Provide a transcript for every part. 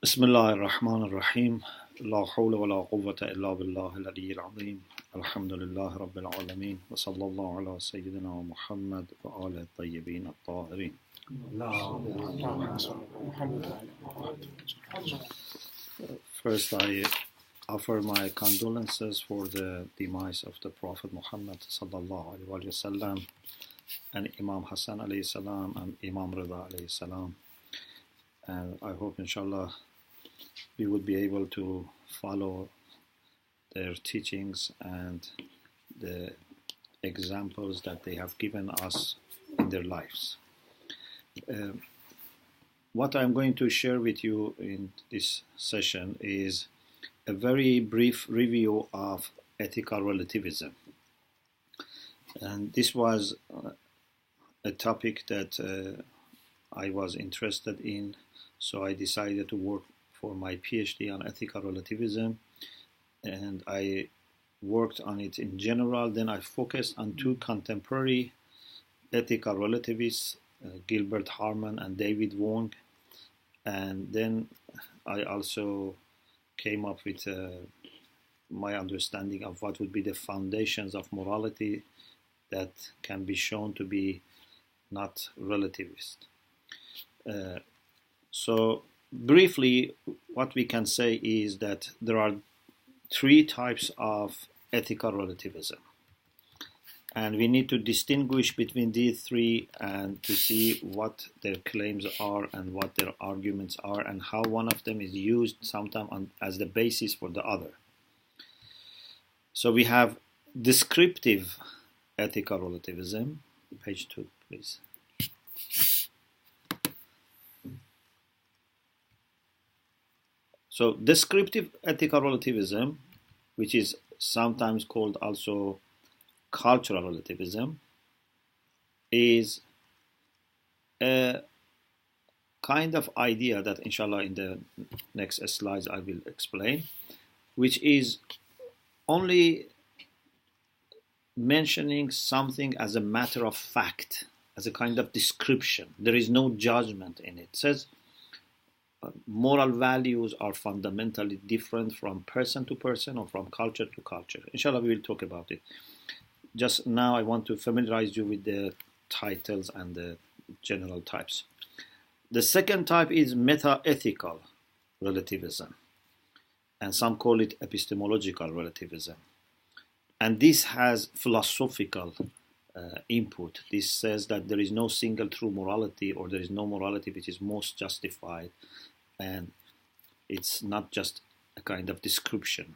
بسم الله الرحمن الرحيم لا حول ولا قوة إلا بالله العلي العظيم الحمد لله رب العالمين وصلى الله على سيدنا محمد وآله الطيبين الطاهرين. First, I offer my condolences for the demise of the Prophet Muhammad sallallahu alaihi wasallam and Imam Hassan alayhi salam and Imam Rida alayhi salam. And I hope, inshallah, we would be able to follow their teachings and the examples that they have given us in their lives. What I'm going to share with you in this session is a very brief review of ethical relativism. And this was a topic that I was interested in, so I decided to work for my PhD on ethical relativism, and I worked on it in general. Then I focused on two contemporary ethical relativists, Gilbert Harman and David Wong, and then I also came up with my understanding of what would be the foundations of morality that can be shown to be not relativist. So briefly, what we can say is that there are three types of ethical relativism. And we need to distinguish between these three and to see what their claims are and what their arguments are and how one of them is used sometimes as the basis for the other. So we have descriptive ethical relativism. Page 2, please. So descriptive ethical relativism, which is sometimes called also cultural relativism, is a kind of idea that, inshallah, in the next slides I will explain, which is only mentioning something as a matter of fact, as a kind of description. There is no judgment in it. It says moral values are fundamentally different from person to person or from culture to culture. Inshallah, we will talk about it. Just now, I want to familiarize you with the titles and the general types. The second type is meta-ethical relativism, and some call it epistemological relativism. And this has philosophical input. This says that there is no single true morality, or there is no morality which is most justified, and it's not just a kind of description.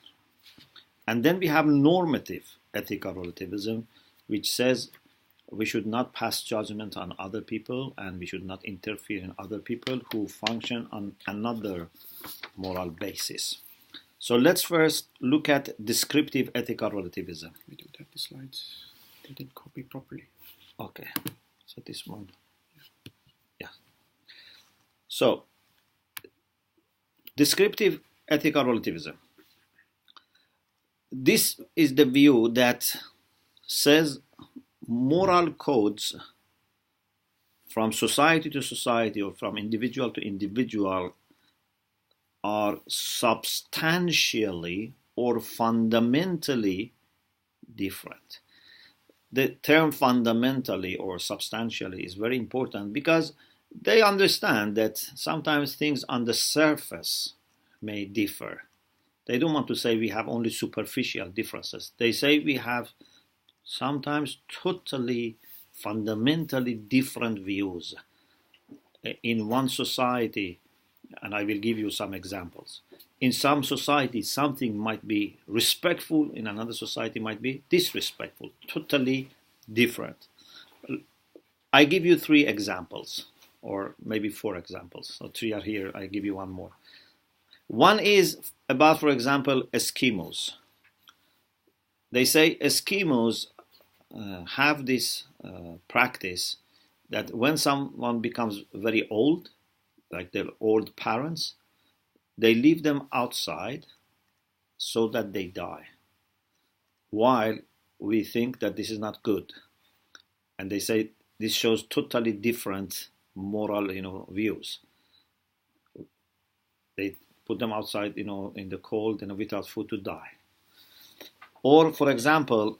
And then we have normative ethical relativism, which says we should not pass judgment on other people and we should not interfere in other people who function on another moral basis. So let's first look at descriptive ethical relativism. We don't have the slides. They didn't copy properly. Okay, so this one. Yeah. So, descriptive ethical relativism. This is the view that says moral codes from society to society or from individual to individual are substantially or fundamentally different. The term fundamentally or substantially is very important because they understand that sometimes things on the surface may differ. They don't want to say we have only superficial differences. They say we have sometimes totally, fundamentally different views in one society, and I will give you some examples. In some societies, something might be respectful, in another society might be disrespectful, totally different. I give you 3 examples, or maybe 4 examples. So 3 are here, I give you one more. One is about, for example, Eskimos. They say Eskimos have this practice that when someone becomes very old, like their old parents, they leave them outside so that they die. While we think that this is not good. And they say this shows totally different moral, views. They put them outside, in the cold and without food to die. Or, for example,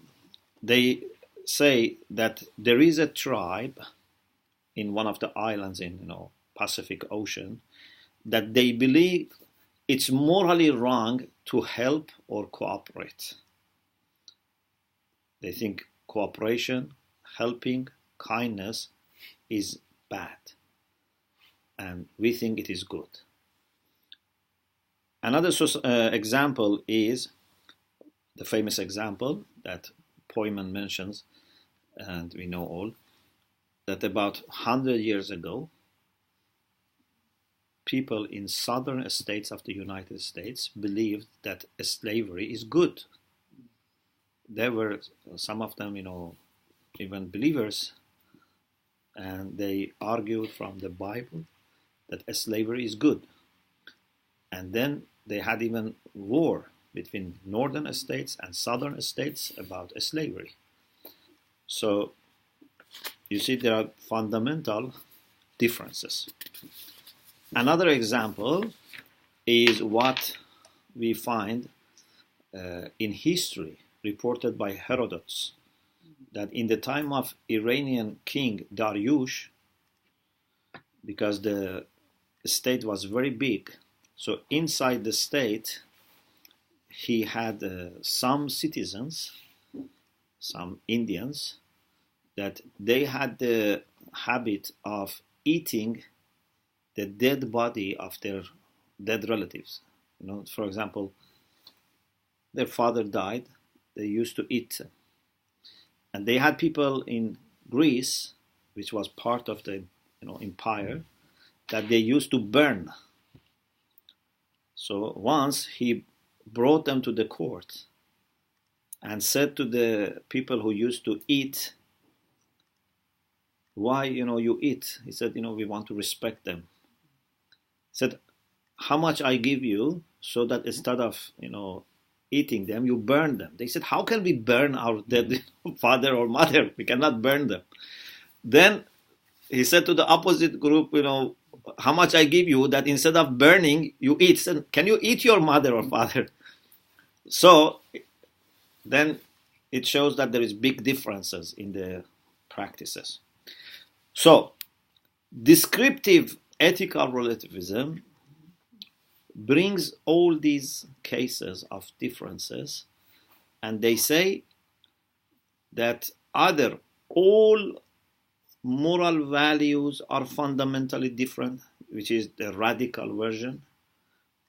they say that there is a tribe in one of the islands in, Pacific Ocean, that they believe it's morally wrong to help or cooperate. They think cooperation, helping, kindness is bad. And we think it is good. Another example is the famous example that Poyman mentions, and we know all, that about 100 years ago, people in southern states of the United States believed that slavery is good. There were some of them, even believers, and they argued from the Bible that slavery is good. And then they had even war between northern states and southern states about slavery. So you see there are fundamental differences. Another example is what we find in history reported by Herodotus, that in the time of Iranian king Dariush, because the state was very big, so inside the state he had some citizens, some Indians, that they had the habit of eating the dead body of their dead relatives. For example, their father died, they used to eat them. And they had people in Greece, which was part of the empire, that they used to burn. So once he brought them to the court and said to the people who used to eat, why you eat? He said, we want to respect them. He said, how much I give you so that instead of eating them, you burn them. They said, how can we burn our dead father or mother? We cannot burn them. Then he said to the opposite group, how much I give you that instead of burning, you eat. He said, can you eat your mother or father? So then it shows that there is big differences in the practices. So descriptive ethical relativism brings all these cases of differences, and they say that either all moral values are fundamentally different, which is the radical version,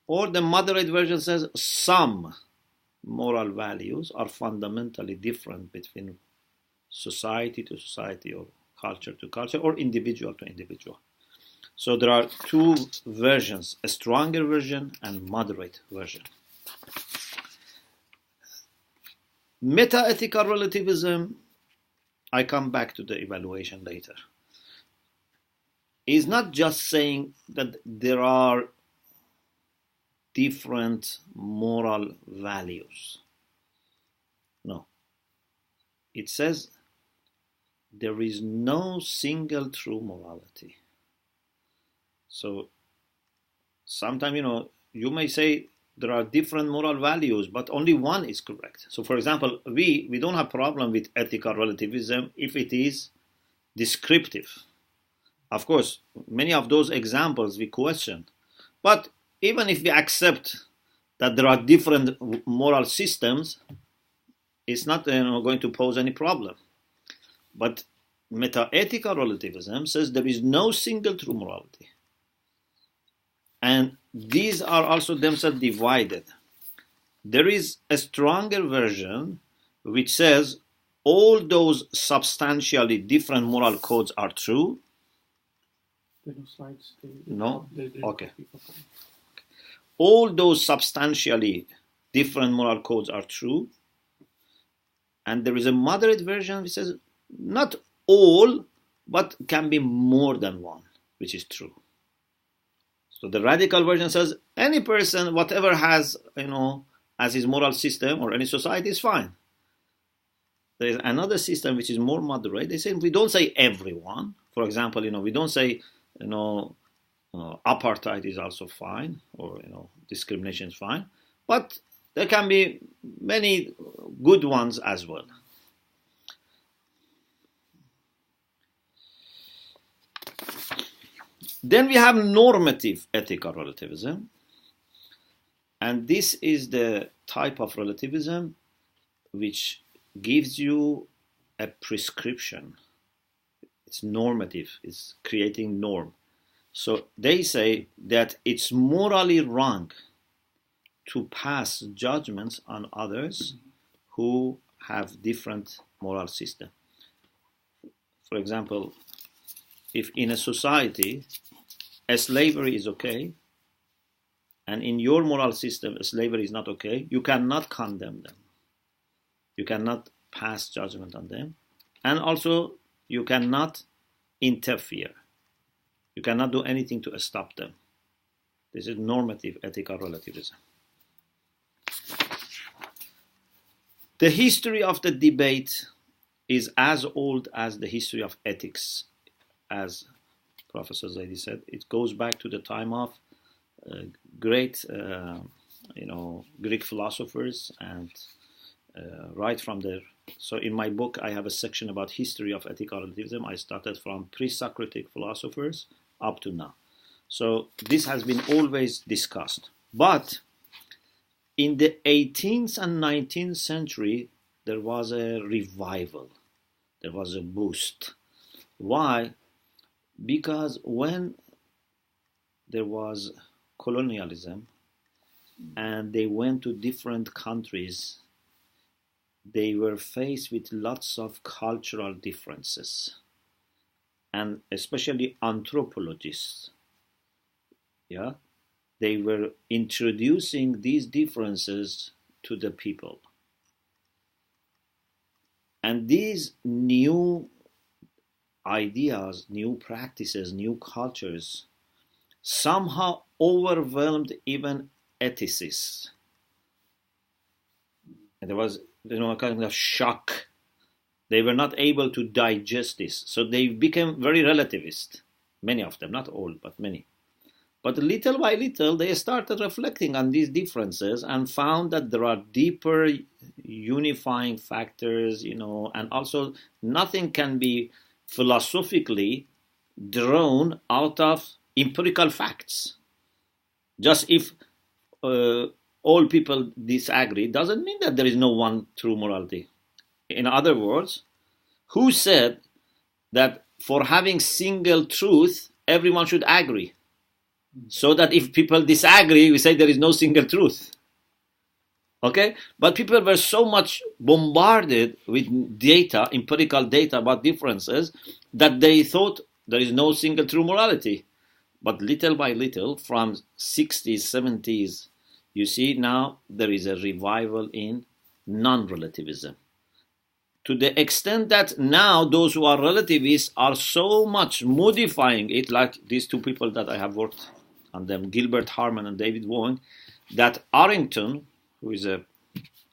or the moderate version says some moral values are fundamentally different between society to society or culture to culture or individual to individual. So there are two versions, a stronger version and moderate version. Meta-ethical relativism, I come back to the evaluation later, is not just saying that there are different moral values. No. It says there is no single true morality. So sometimes, you may say there are different moral values, but only one is correct. So for example, we don't have problem with ethical relativism if it is descriptive. Of course, many of those examples we question. But even if we accept that there are different moral systems, it's not going to pose any problem. But meta-ethical relativism says there is no single true morality. And these are also themselves divided. There is a stronger version which says all those substantially different moral codes are true. There are no slides. No? Okay. All those substantially different moral codes are true. And there is a moderate version which says not all, but can be more than one, which is true. So the radical version says any person, whatever has, as his moral system or any society is fine. There is another system which is more moderate. They say we don't say everyone. For example, we don't say, Apartheid is also fine, or discrimination is fine, but there can be many good ones as well. Then we have normative ethical relativism, and this is the type of relativism which gives you a prescription. It's normative, it's creating norm. So they say that it's morally wrong to pass judgments on others who have different moral system. For example, if in a society slavery is okay, and in your moral system slavery is not okay, you cannot condemn them. You cannot pass judgment on them. And also, you cannot interfere. You cannot do anything to stop them. This is normative ethical relativism. The history of the debate is as old as the history of ethics, as Professor Zaidi said. It goes back to the time of great, Greek philosophers, and right from there. So in my book, I have a section about history of ethical relativism. I started from pre-Socratic philosophers up to now. So this has been always discussed. But in the 18th and 19th century, there was a revival. There was a boost. Why? Because when there was colonialism and they went to different countries, they were faced with lots of cultural differences, and especially anthropologists, they were introducing these differences to the people. And these new ideas, new practices, new cultures somehow overwhelmed even ethicists. And there was a kind of shock. They were not able to digest this. So they became very relativist. Many of them, not all, but many. But little by little, they started reflecting on these differences and found that there are deeper unifying factors, and also nothing can be philosophically drawn out of empirical facts. Just if all people disagree doesn't mean that there is no one true morality. In other words, who said that for having single truth, everyone should agree? So that if people disagree, we say there is no single truth. Okay? But people were so much bombarded with data, empirical data about differences, that they thought there is no single true morality. But little by little, from 60s, 70s, you see now there is a revival in non-relativism. To the extent that now those who are relativists are so much modifying it, like these two people that I have worked on them, Gilbert Harman and David Wong, that Arrington, who is an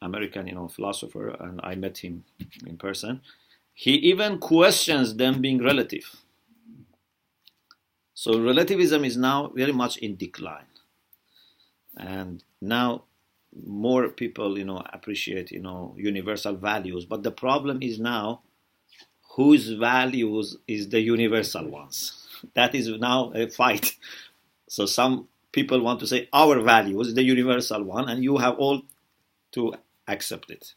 American philosopher, and I met him in person, he even questions them being relative. So relativism is now very much in decline. And now more people, appreciate, universal values. But the problem is now, whose values is the universal ones? That is now a fight. So some people want to say our values is the universal one, and you have all to accept it.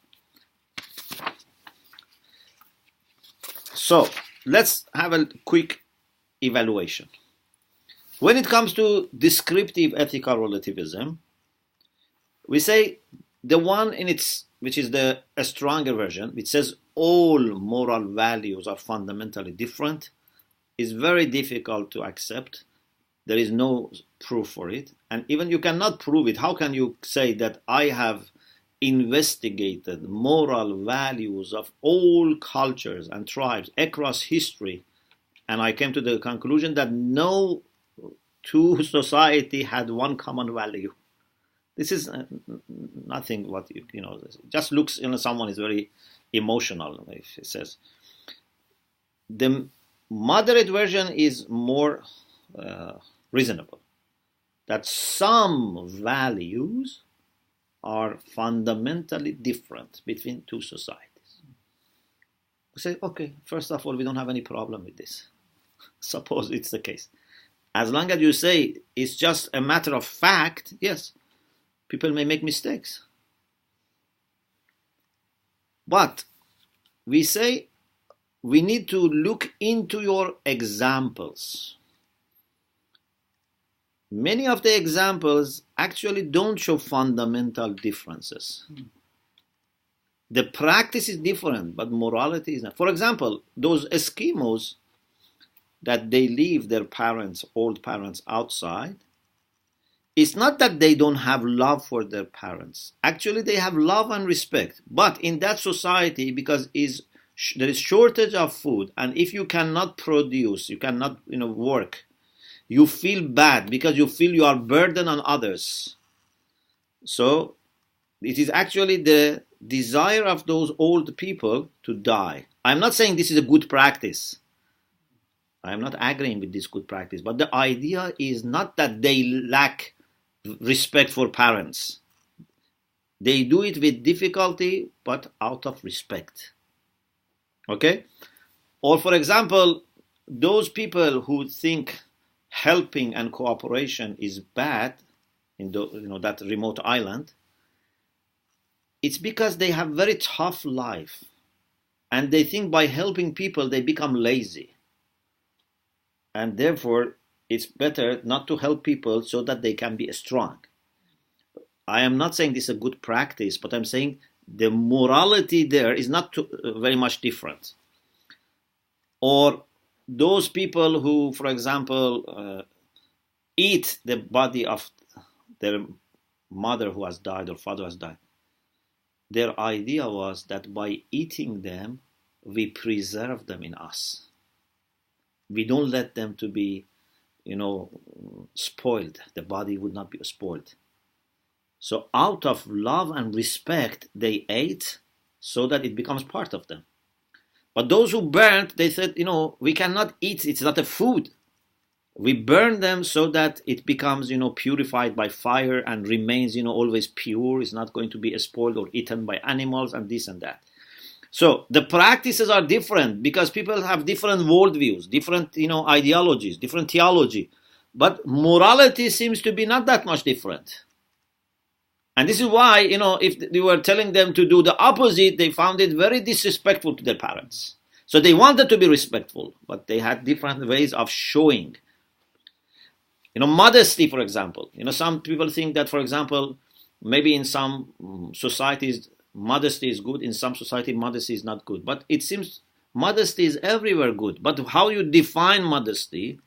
So let's have a quick evaluation. When it comes to descriptive ethical relativism, we say the one which is a stronger version, which says all moral values are fundamentally different, is very difficult to accept. There is no proof for it. And even you cannot prove it. How can you say that I have investigated moral values of all cultures and tribes across history, and I came to the conclusion that no two society had one common value? This is nothing what just looks, someone is very emotional if it says. The moderate version is more reasonable, that some values are fundamentally different between two societies. We say, okay, first of all, we don't have any problem with this. Suppose it's the case. As long as you say it's just a matter of fact, yes, people may make mistakes. But we say we need to look into your examples. Many of the examples actually don't show fundamental differences. The practice is different, but morality is not. For example, those Eskimos that they leave their parents, old parents, outside, it's not that they don't have love for their parents. Actually, they have love and respect. But in that society, because there is shortage of food, and if you cannot produce, you cannot work, you feel bad because you feel you are burden on others. So it is actually the desire of those old people to die. I'm not saying this is a good practice. I'm not agreeing with this good practice. But the idea is not that they lack respect for parents. They do it with difficulty, but out of respect. Okay? Or for example, those people who think helping and cooperation is bad in that remote island, it's because they have very tough life. And they think by helping people, they become lazy. And therefore, it's better not to help people so that they can be strong. I am not saying this is a good practice, but I'm saying the morality there is not very much different. Or those people who, for example, eat the body of their mother who has died or father who has died. Their idea was that by eating them, we preserve them in us. We don't let them to be, spoiled. The body would not be spoiled. So out of love and respect, they ate so that it becomes part of them. But those who burned, they said, we cannot eat. It's not a food. We burn them so that it becomes, purified by fire and remains, always pure. It's not going to be spoiled or eaten by animals and this and that. So the practices are different because people have different worldviews, different, ideologies, different theology. But morality seems to be not that much different. And this is why, if they were telling them to do the opposite, they found it very disrespectful to their parents. So they wanted to be respectful, but they had different ways of showing. Modesty, for example. Some people think that, for example, maybe in some societies, modesty is good. In some society, modesty is not good. But it seems modesty is everywhere good. But how you define modesty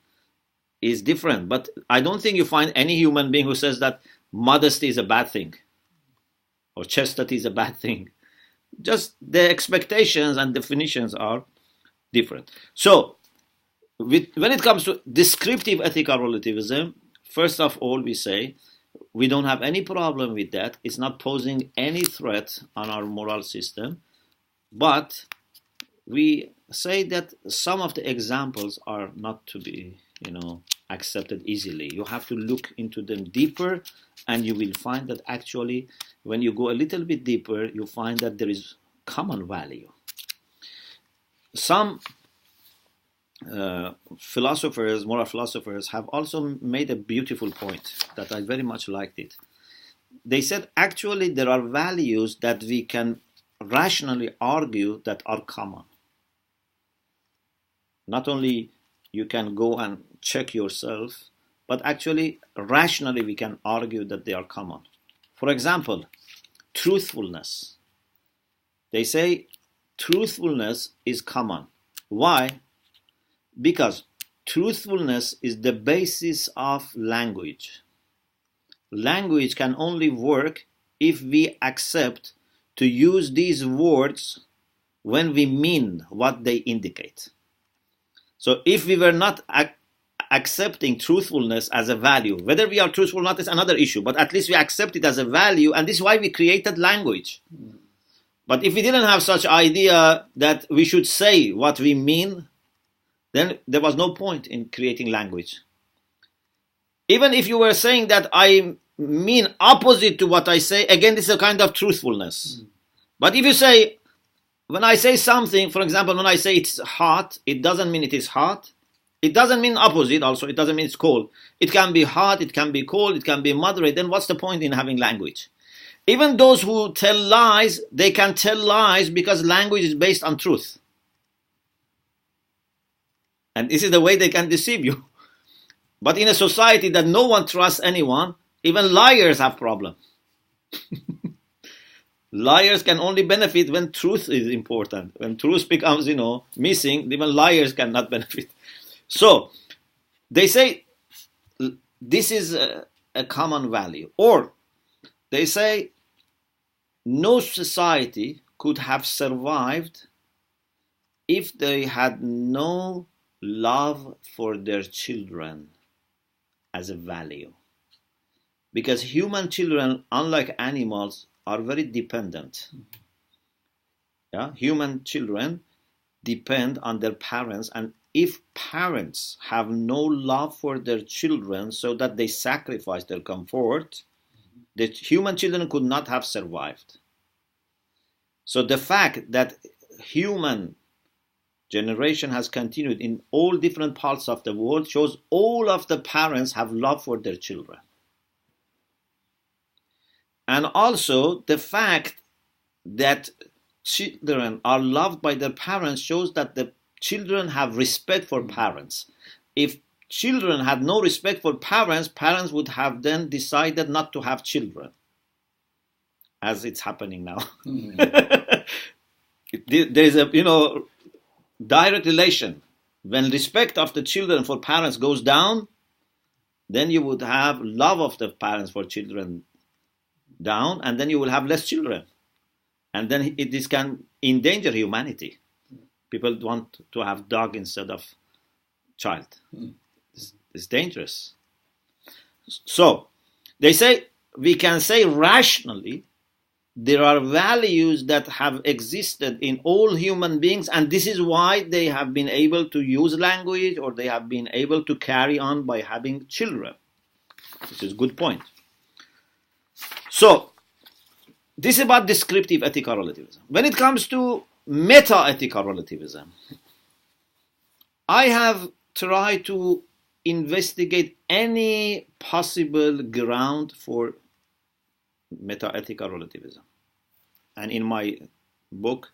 is different. But I don't think you find any human being who says that modesty is a bad thing or chastity is a bad thing. Just the expectations and definitions are different. So when it comes to descriptive ethical relativism, first of all, we say we don't have any problem with that. It's not posing any threat on our moral system. But we say that some of the examples are not to be, accepted easily. You have to look into them deeper, and you will find that actually, when you go a little bit deeper, you find that there is common value. Some moral philosophers have also made a beautiful point that I very much liked it. They said actually there are values that we can rationally argue that are common. Not only you can go and check yourself, but actually rationally we can argue that they are common. For example, truthfulness. They say truthfulness is common. Why? Because truthfulness is the basis of language. Language can only work if we accept to use these words when we mean what they indicate. So if we were not accepting truthfulness as a value, whether we are truthful or not is another issue, but at least we accept it as a value, and this is why we created language. But if we didn't have such idea that we should say what we mean, then there was no point in creating language. Even if you were saying that I mean opposite to what I say, again, this is a kind of truthfulness. But if you say, when I say something, for example, when I say it's hot, it doesn't mean it is hot. It doesn't mean opposite also. It doesn't mean it's cold. It can be hot, it can be cold, it can be moderate. Then what's the point in having language? Even those who tell lies, they can tell lies because language is based on truth. And this is the way they can deceive you. But in a society that no one trusts anyone, even liars have problems. Liars can only benefit when truth is important. When truth becomes, missing, even liars cannot benefit. So, they say this is a common value. Or, they say no society could have survived if they had no love for their children as a value. Because human children, unlike animals, are very dependent. Yeah? Human children depend on their parents, and if parents have no love for their children so that they sacrifice their comfort, the human children could not have survived. So the fact that human generation has continued in all different parts of the world shows all of the parents have love for their children. And also the fact that children are loved by their parents shows that the children have respect for parents. If children had no respect for parents, parents would have then decided not to have children, as it's happening now. There is a direct relation. When respect of the children for parents goes down, then you would have love of the parents for children down, and then you will have less children, and then this can endanger humanity. People want to have dog instead of child. It's dangerous. So they say, we can say rationally there are values that have existed in all human beings, and this is why they have been able to use language, or they have been able to carry on by having children. This is a good point. So, this is about descriptive ethical relativism. When it comes to meta-ethical relativism, I have tried to investigate any possible ground for meta-ethical relativism. And in my book,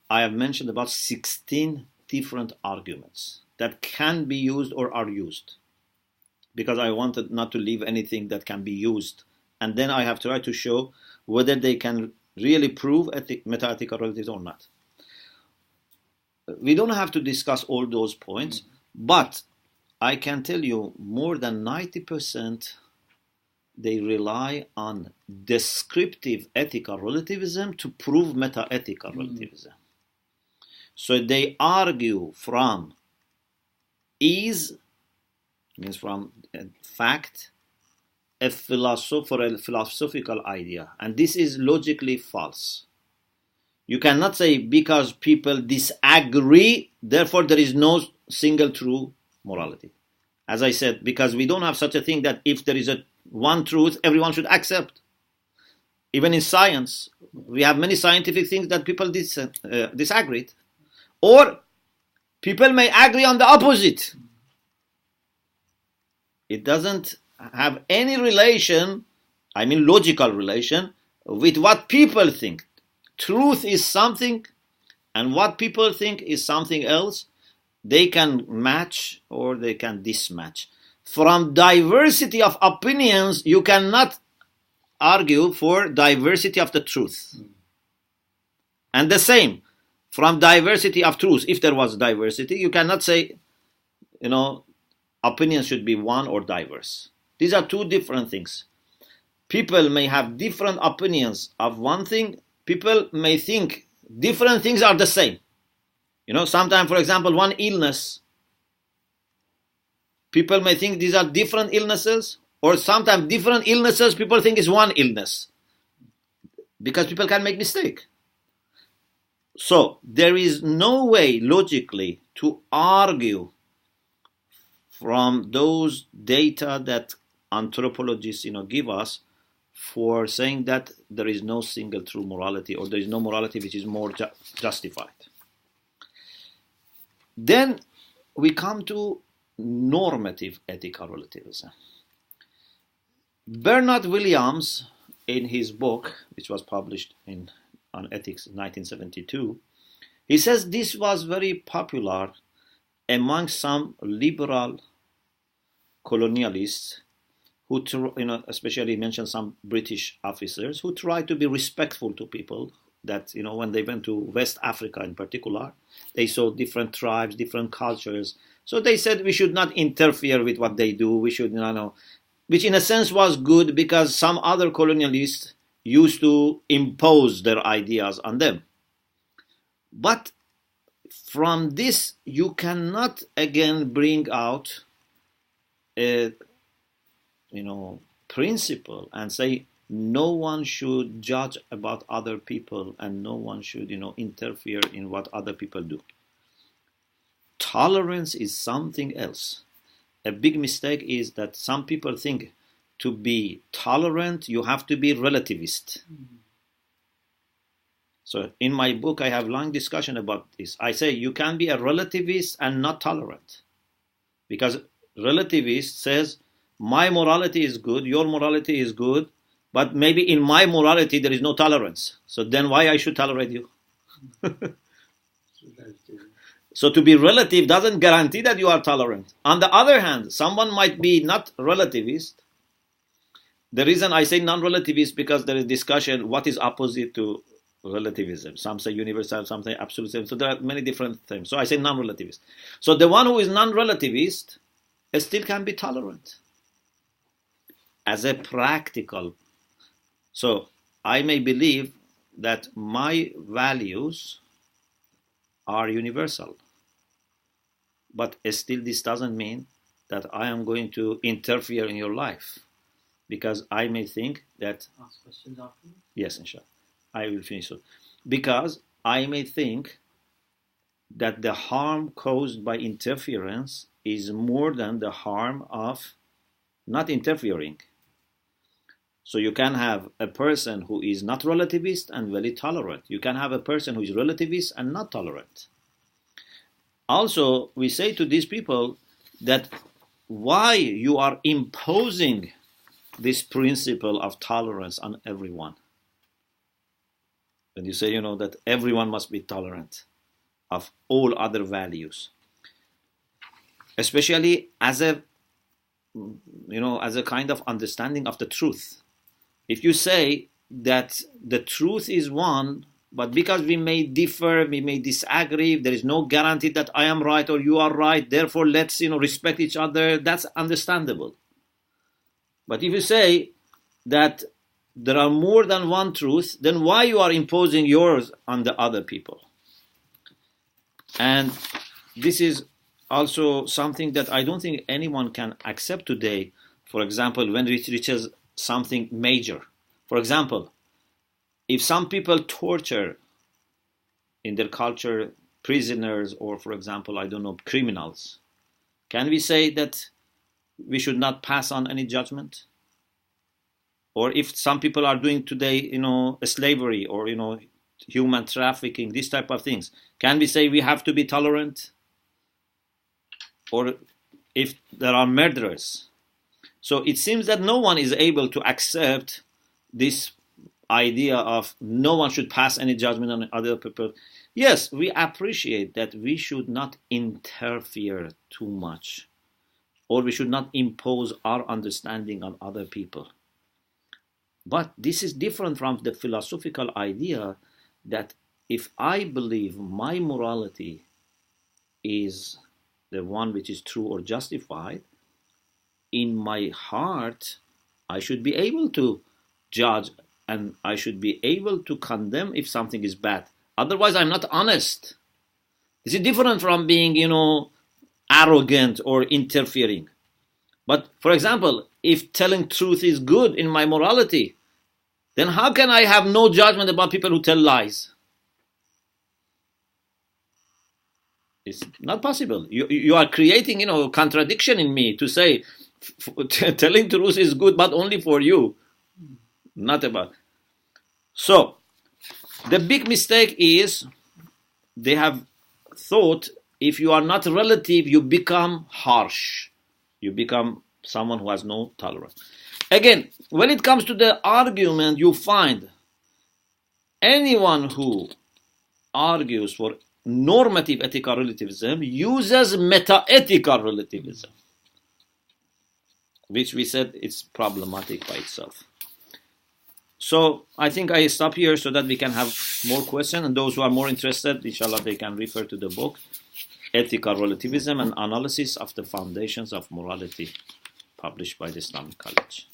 I have mentioned about 16 different arguments that can be used or are used, because I wanted not to leave anything that can be used. And then I have tried to show whether they can really prove meta-ethical relativism or not. We don't have to discuss all those points, but I can tell you more than 90% they rely on descriptive ethical relativism to prove meta-ethical relativism. So they argue from means from fact, a philosophical idea, and this is logically false. You cannot say because people disagree, therefore there is no single true morality. As I said, because we don't have such a thing that if there is one truth, everyone should accept. Even in science, we have many scientific things that people disagree. Or people may agree on the opposite. It doesn't have any relation, logical relation, with what people think. Truth is something, and what people think is something else. They can match or they can mismatch. From diversity of opinions, you cannot argue for diversity of the truth. And the same, from diversity of truth, if there was diversity, you cannot say, opinions should be one or diverse. These are two different things. People may have different opinions of one thing. People may think different things are the same. Sometimes, for example, one illness, people may think these are different illnesses, or sometimes different illnesses people think is one illness, because people can make mistake. So there is no way logically to argue from those data that anthropologists, give us for saying that there is no single true morality, or there is no morality which is more justified. Then we come to normative ethical relativism. Bernard Williams, in his book, which was published on Ethics in 1972, he says this was very popular among some liberal colonialists who, especially mentioned some British officers who tried to be respectful to people. That, when they went to West Africa in particular, they saw different tribes, different cultures. So they said we should not interfere with what they do. We should, which in a sense was good, because some other colonialists used to impose their ideas on them. But from this, you cannot again bring out a, principle and say no one should judge about other people and no one should, interfere in what other people do. Tolerance is something else. A big mistake is that some people think to be tolerant, you have to be relativist. Mm-hmm. So in my book, I have long discussion about this. I say you can be a relativist and not tolerant. Because relativist says, my morality is good, your morality is good, but maybe in my morality there is no tolerance. So then why I should tolerate you? So to be relative doesn't guarantee that you are tolerant. On the other hand, someone might be not relativist. The reason I say non-relativist, because there is discussion what is opposite to relativism. Some say universal, some say absolutism. So there are many different things. So I say non-relativist. So the one who is non-relativist still can be tolerant as a practical. So I may believe that my values are universal, but still this doesn't mean that I am going to interfere in your life, because I may think that. Ask questions after. Yes, inshallah, I will finish soon. Because I may think that the harm caused by interference is more than the harm of not interfering. So you can have a person who is not relativist and very tolerant. You can have a person who is relativist and not tolerant. Also, we say to these people that why you are imposing this principle of tolerance on everyone. When you say, that everyone must be tolerant of all other values, especially as a kind of understanding of the truth. If you say that the truth is one, but because we may differ, we may disagree, there is no guarantee that I am right or you are right, therefore let's, respect each other, that's understandable. But if you say that there are more than one truth, then why you are imposing yours on the other people? And this is also something that I don't think anyone can accept today. For example, when it reaches something major. For example, if some people torture in their culture prisoners or, for example, criminals, can we say that we should not pass on any judgment? Or if some people are doing today, slavery or, human trafficking, these type of things, can we say we have to be tolerant? Or if there are murderers. So it seems that no one is able to accept this idea of no one should pass any judgment on other people. Yes, we appreciate that we should not interfere too much, or we should not impose our understanding on other people. But this is different from the philosophical idea that if I believe my morality is the one which is true or justified, in my heart, I should be able to judge and I should be able to condemn if something is bad. Otherwise, I'm not honest. This is different from being, arrogant or interfering. But, for example, if telling truth is good in my morality, then how can I have no judgment about people who tell lies? It's not possible. You are creating, contradiction in me to say, telling truth is good, but only for you, not about. So, the big mistake is they have thought if you are not relative, you become harsh. You become someone who has no tolerance. Again, when it comes to the argument, you find anyone who argues for normative ethical relativism uses meta-ethical relativism, which we said is problematic by itself. So I think I stop here so that we can have more questions, and those who are more interested, inshallah, they can refer to the book, Ethical Relativism, an Analysis of the Foundations of Morality, published by the Islamic College.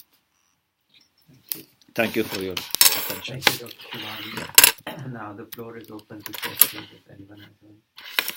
Thank you for your attention. Thank you, Dr. Shomali. Now the floor is open to questions if anyone has any.